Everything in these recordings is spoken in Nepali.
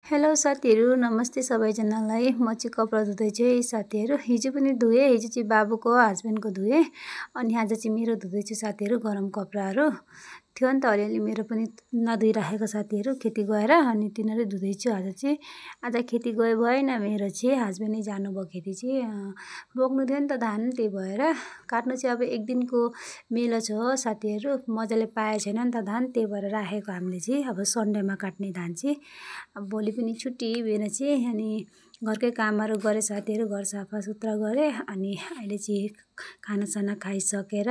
हेलो साथीहरू, नमस्ते सबैजनालाई। म चाहिँ कपडा धुँदैछु है साथीहरू। हिजो पनि धुएँ, हिजो चाहिँ बाबुको हस्बेन्डको धुएँ अनि आज चाहिँ मेरो धुँदैछु साथीहरू। गरम कपडाहरू थियो नि त अलिअलि मेरो पनि नधुइराखेको साथीहरू खेती गएर, अनि तिनीहरू धुँदैछु आज चाहिँ। आज खेती गए भएन मेरो चाहिँ, हस्बेन्डै जानुभयो खेती चाहिँ। बोक्नु थियो नि त धान, त्यही भएर काट्नु चाहिँ अब एक दिनको मेलो छ हो साथीहरू। मजाले पाए छैन नि त धान, त्यही भएर राखेको हामीले चाहिँ। अब सन्डेमा काट्ने धान चाहिँ। अब भोलि पनि छुट्टी बिहान चाहिँ, अनि घरकै कामहरू गरेँ साथीहरू। घर सफासुग्घर गरेँ अनि अहिले चाहिँ खानासाना खाइसकेर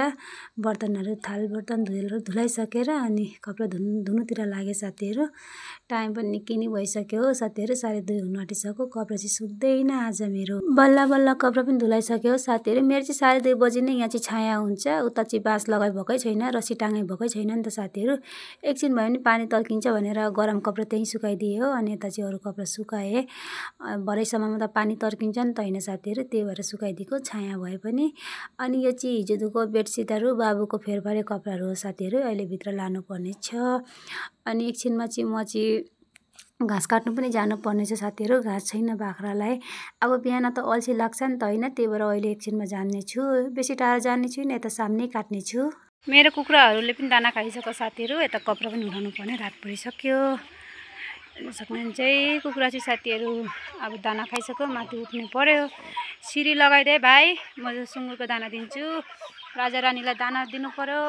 बर्तनहरू थाल बर्तन धुलाइसकेर अनि कपडा धुनुतिर लागेँ साथीहरू। टाइम पनि निकै नै भइसक्यो हो साथीहरू, 2:30 हुन आँटिसक्यो। कपडा चाहिँ सुक्दैन आज मेरो। बल्ल बल्ल कपडा पनि धुलाइसक्यो हो साथीहरू। मेरो चाहिँ 2:30 बजी नै यहाँ चाहिँ छाया हुन्छ। उता चाहिँ बाँस लगाइ भएकै छैन, रस्सी टाँगै भएकै छैन नि त साथीहरू। एकछिन भए पनि पानी तर्किन्छ भनेर गरम कपडा त्यहीँ सुकाइदिएँ हो, अनि यता चाहिँ अरू कपडा सुकाएँ। भरेसम्ममा त पानी तर्किन्छ नि त होइन साथीहरू, त्यही भएर सुकाइदिएको छाया भए पनि। अनि यो चाहिँ हिजो धोएको बेडसिटहरू, बाबुको फेरफारे कपडाहरू हो साथीहरू। अहिले भित्र लानुपर्ने छ। अनि एकछिनमा चाहिँ म चाहिँ घाँस काट्नु पनि जानुपर्ने छ साथीहरू। घाँस छैन बाख्रालाई। अब बिहान त अल्छी लाग्छ नि त होइन, त्यही भएर अहिले एकछिनमा जान्नेछु। बेसी टाढो जाने छुइनँ, यता सामनै काट्नेछु। मेरो कुखुराहरूले पनि दाना खाइसक्यो साथीहरू। यता कपडा पनि उठाउनु पर्ने, रात परिसक्यो। सक्नुहुन्छ है कुखुरा चाहिँ साथीहरू। अब दाना खाइसक्यो, माथि उठ्नु पर्यो। सिरी लगाइदे भाइ, म सुँगुरको दाना दिन्छु। राजा रानीलाई दाना दिनु पर्यो।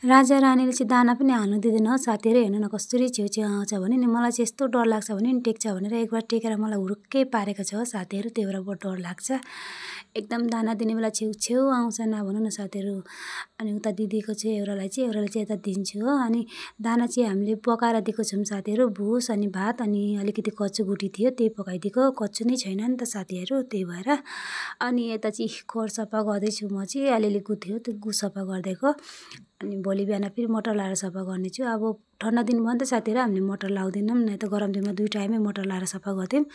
राजा रानीले चाहिँ दाना पनि हाल्नु दिँदैन हो साथीहरू। हेर्नु न कसरी छेउछेउ आउँछ भने नि, मलाई चाहिँ यस्तो डर लाग्छ भने नि टेक्छ भनेर एकबार टेकेर मलाई हुरुक्कै पारेको छ हो साथीहरू, त्यही भएर बहुत डर लाग्छ। एकदम दाना दिने बेला छेउछेउ आउँछ नभन्नु न साथीहरू। अनि उता दिदीको चाहिँ एउटालाई चाहिँ यता दिन्छु हो। अनि दाना चाहिँ हामीले पकाएर दिएको छौँ साथीहरू। भुस अनि भात अनि अलिकति कच्चो गुटी थियो, त्यही पकाइदिएको। कच्चो नै छैन नि त साथीहरू, त्यही भएर। अनि यता चाहिँ खोर सफा गर्दैछु म चाहिँ। अलिअलि गुथ्यो, त्यो सफा गरिदिएको। अनि भोलि बिहान फेरि मोटर लाएर सफा गर्नेछु। अब ठन्डा दिन भयो नि त साथीहरू, हामीले मोटर लाउँदैनौँ, नै त गरम दिनमा 2 टाइमै मोटर लाएर सफा गर्थ्यौँ।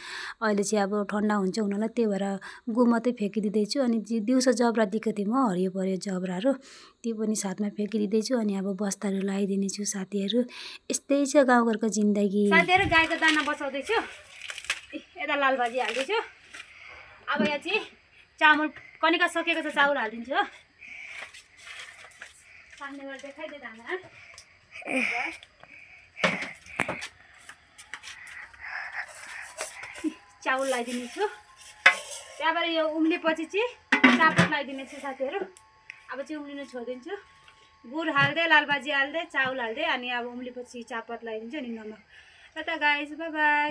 अहिले चाहिँ अब ठन्डा हुन्छ हुनलाई, त्यही भएर गु मात्रै फ्याँकिदिँदैछु। अनि दिउँसो जबरा दिएको थिएँ म, हरियो परियो जबराहरू, त्यो पनि साथमा फ्याँकिदिँदैछु। अनि अब बस्ताहरू लगाइदिनेछु साथीहरू। यस्तै छ गाउँघरको जिन्दगी साथीहरू। गाईको दाना बसाउँदैछु, यता लाल भाजी हाल्दैछु। अब यहाँ चाहिँ चामल कनिका सकिएको छ, चाउल हालिदिन्छु हो। सामने गरेर देखाइदिए दाना चाउल लगाइदिनेछु। त्यहाँबाट यो उम्लेपछि चाहिँ चापत लगाइदिनेछु साथीहरू। अब चाहिँ उम्लिनु छोडिदिन्छु। गुड हाल्दै, लाल भाजी हाल्दै, चाउल हाल्दै, अनि अब उम्लेपछि चापत लगाइदिन्छु अनि नमक। त गाइस, बाई बाई।